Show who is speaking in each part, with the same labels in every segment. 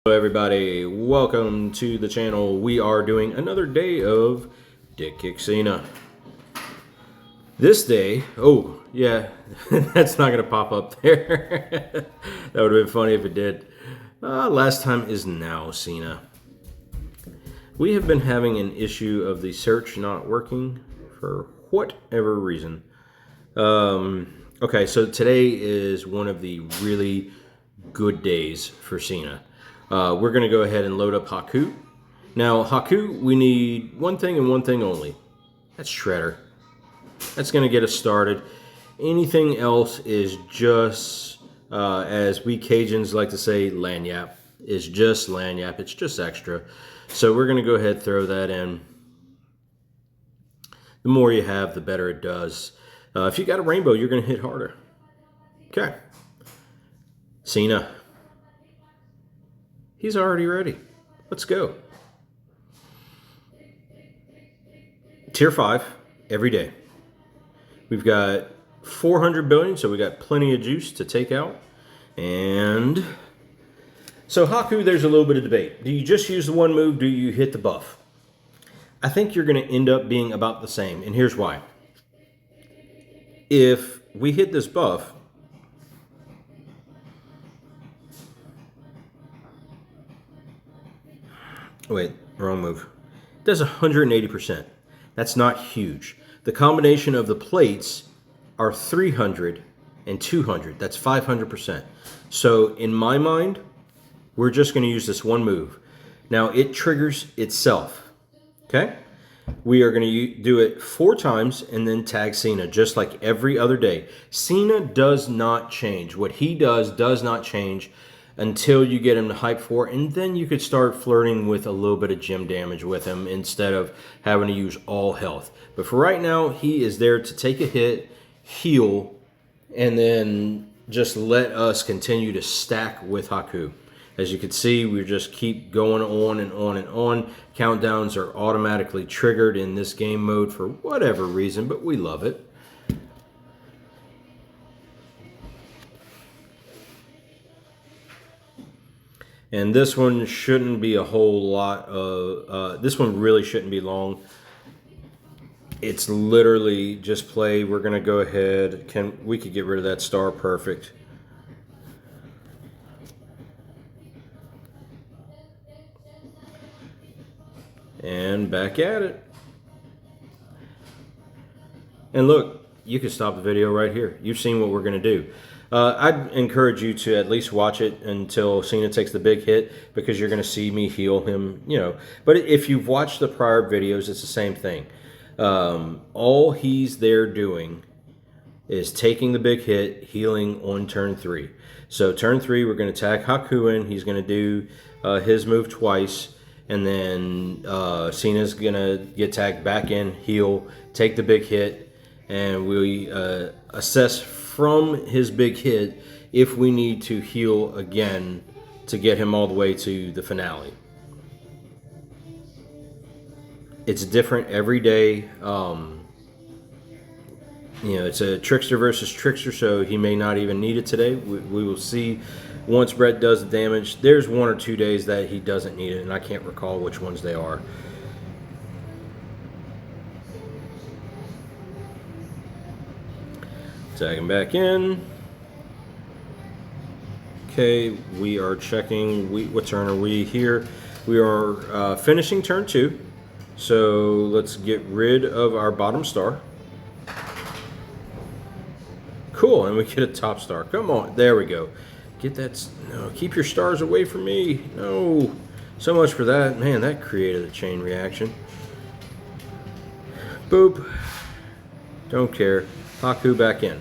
Speaker 1: Hello everybody, welcome to the channel. We are doing another day of Dick Kick Cena. This day, oh yeah, that's not gonna pop up there. That would have been funny if it did. Last time is now Cena. We have been having an issue of the search not working for whatever reason. Okay, so today is one of the really good days for Cena. We're going to go ahead and load up Haku. Now, Haku, we need one thing and one thing only. That's Shredder. That's going to get us started. Anything else is just, as we Cajuns like to say, lanyap. It's just lanyap. It's just extra. So we're going to go ahead and throw that in. The more you have, the better it does. If you got a rainbow, you're going to hit harder. Okay. Cena. He's already ready. Let's go. Tier 5, every day. We've got 400 billion, so we got plenty of juice to take out. And so Haku, there's a little bit of debate. Do you just use the one move? Do you hit the buff? I think you're going to end up being about the same, and here's why. If we hit this buff, wait, wrong move. It does 180%. That's not huge. The combination of the plates are 300 and 200. That's 500%. So in my mind, we're just going to use this one move. Now it triggers itself. Okay? We are going to do it 4 times and then tag Cena just like every other day. Cena does not change. What he does not change until you get him to hype 4, and then you could start flirting with a little bit of gem damage with him instead of having to use all health. But for right now, he is there to take a hit, heal, and then just let us continue to stack with Haku. As you can see, we just keep going on and on and on. Countdowns are automatically triggered in this game mode for whatever reason, but we love it. And this one shouldn't be a whole lot of, this one really shouldn't be long. It's literally just play. We're going to go ahead. We could get rid of that star, perfect. And back at it. And look, you can stop the video right here. You've seen what we're going to do. I'd encourage you to at least watch it until Cena takes the big hit, because you're going to see me heal him, you know. But if you've watched the prior videos, it's the same thing. All he's there doing is taking the big hit, healing on turn 3. So turn 3, we're going to tag Haku in. He's going to do his move twice. And then Cena's going to get tagged back in, heal, take the big hit. And we assess from his big hit if we need to heal again to get him all the way to the finale. It's different every day. You know, it's a trickster versus trickster, so he may not even need it today. We will see once Brett does the damage. There's 1 or 2 days that he doesn't need it, and I can't recall which ones they are. Tag him back in. Okay, we are checking. What turn are we here? We are finishing turn 2. So let's get rid of our bottom star. Cool, and we get a top star. Come on, there we go. Get that. No, keep your stars away from me. No, so much for that. Man, that created a chain reaction. Boop. Don't care. Haku back in.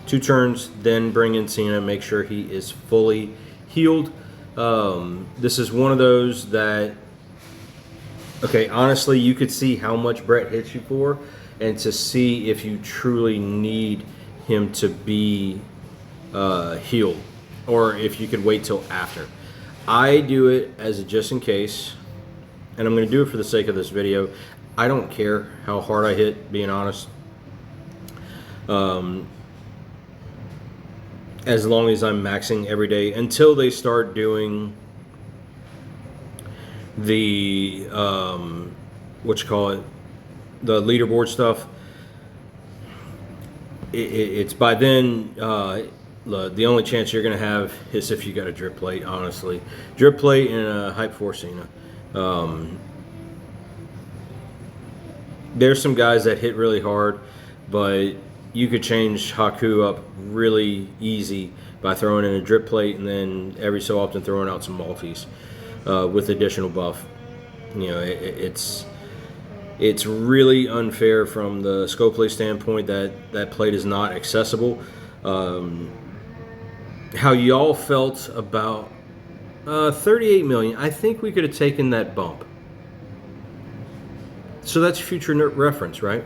Speaker 1: 2 turns, then bring in Cena. Make sure he is fully healed. This is one of those that, okay, honestly, you could see how much Brett hits you for, and to see if you truly need him to be healed, or if you could wait till after. I do it as a just in case, and I'm going to do it for the sake of this video. I don't care how hard I hit, being honest. as long as I'm maxing every day until they start doing the what you call it, the leaderboard stuff. It's by then. The only chance you're going to have is if you got a drip plate. Honestly, drip plate and a Hype 4 cena. There's some guys that hit really hard, but you could change Haku up really easy by throwing in a drip plate and then every so often throwing out some multis with additional buff. You know, it's really unfair from the scope play standpoint that that plate is not accessible. How y'all felt about 38 million? I think we could have taken that bump. So that's future reference, right?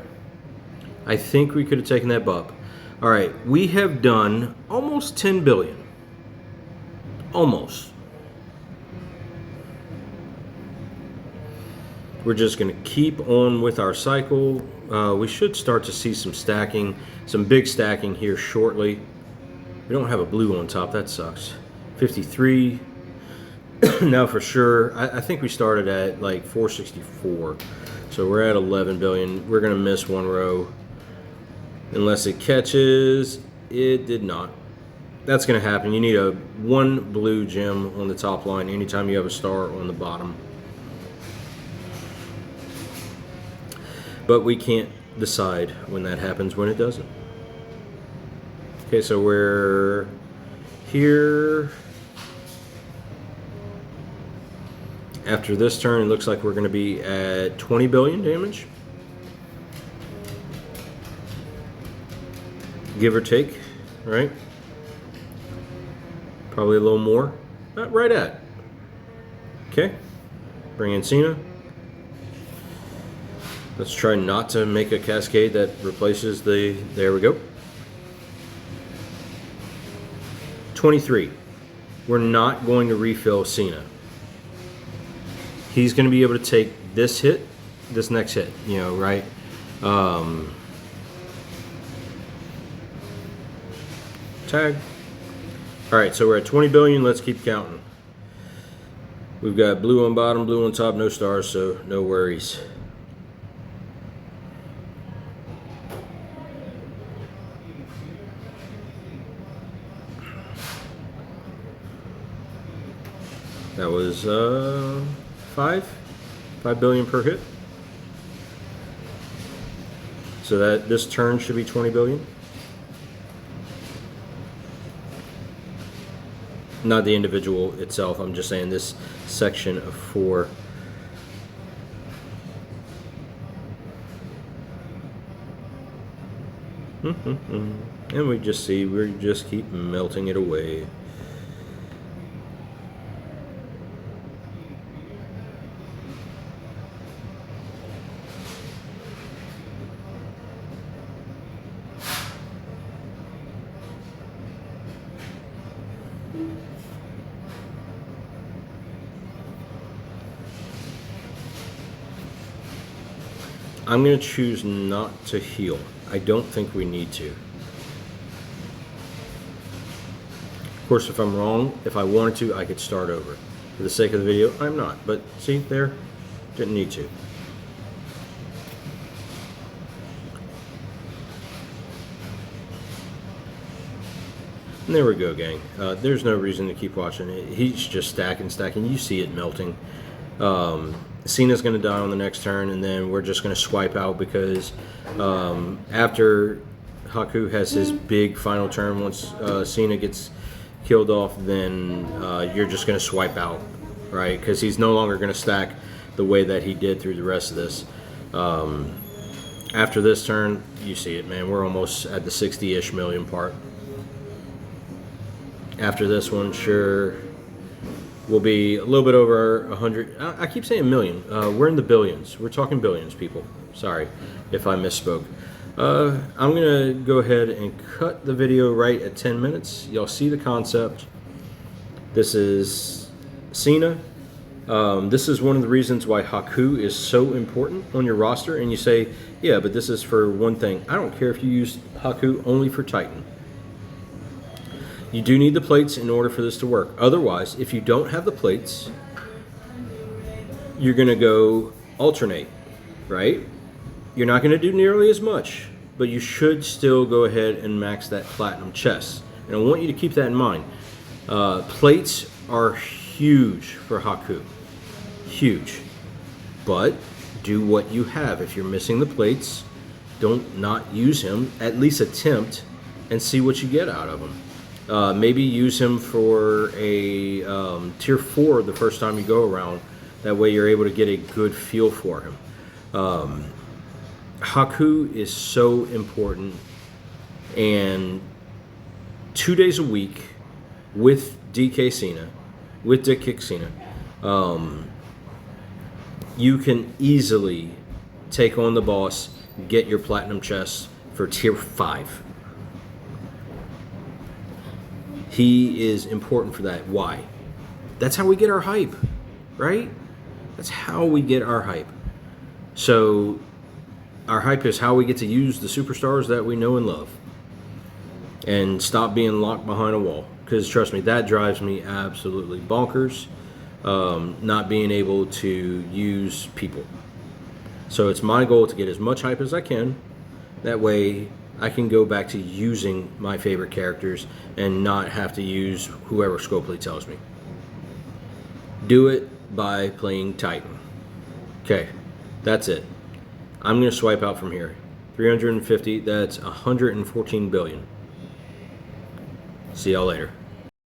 Speaker 1: I think we could have taken that bump. All right, we have done almost 10 billion. Almost. We're just going to keep on with our cycle. We should start to see some stacking, some big stacking here shortly. We don't have a blue on top. That sucks. 53. Now for sure. I think we started at like 464. So we're at 11 billion. We're going to miss one row. Unless it catches. It did not. That's going to happen. You need a one blue gem on the top line anytime you have a star on the bottom. But we can't decide when that happens, when it doesn't. Okay, so we're here. After this turn, it looks like we're going to be at 20 billion damage. Give or take, right? Probably a little more. Not right at. Okay. Bring in Cena. Let's try not to make a cascade that replaces the... There we go. 23. We're not going to refill Cena. He's going to be able to take this hit, this next hit, you know, right? Tag. All right, so we're at 20 billion. Let's keep counting. We've got blue on bottom, blue on top, no stars, so no worries. That was 5 billion per hit. So that this turn should be 20 billion. Not the individual itself, I'm just saying this section of 4. And we just see, we just keep melting it away. I'm going to choose not to heal. I don't think we need to. Of course, if I'm wrong, if I wanted to, I could start over. For the sake of the video, I'm not. But see, there, didn't need to. And there we go, gang. There's no reason to keep watching it. He's just stacking. You see it melting. Cena's going to die on the next turn, and then we're just going to swipe out because after Haku has his big final turn, once Cena gets killed off, then you're just going to swipe out, right? Because he's no longer going to stack the way that he did through the rest of this. After this turn, you see it, man. We're almost at the 60-ish million part. After this one, sure, we'll be a little bit over 100. I keep saying million. We're in the billions. We're talking billions, people. Sorry if I misspoke. I'm going to go ahead and cut the video right at 10 minutes. Y'all see the concept. This is Cena. This is one of the reasons why Haku is so important on your roster. And you say, yeah, but this is for one thing. I don't care if you use Haku only for Titan. You do need the plates in order for this to work. Otherwise, if you don't have the plates, you're going to go alternate, right? You're not going to do nearly as much, but you should still go ahead and max that platinum chest. And I want you to keep that in mind. Plates are huge for Haku. Huge. But do what you have. If you're missing the plates, don't not use him. At least attempt and see what you get out of him. Maybe use him for a tier 4 the first time you go around. That way you're able to get a good feel for him. Haku is so important, and 2 days a week with DK Cena, with Dick Kick Cena, you can easily take on the boss, get your platinum chest for tier 5. He is important for that. Why? That's how we get our hype, right? That's how we get our hype. So our hype is how we get to use the superstars that we know and love and stop being locked behind a wall. Because trust me, that drives me absolutely bonkers, not being able to use people. So it's my goal to get as much hype as I can. That way I can go back to using my favorite characters and not have to use whoever Scopely tells me. Do it by playing Titan. Okay, that's it. I'm going to swipe out from here. 350, that's 114 billion. See y'all later.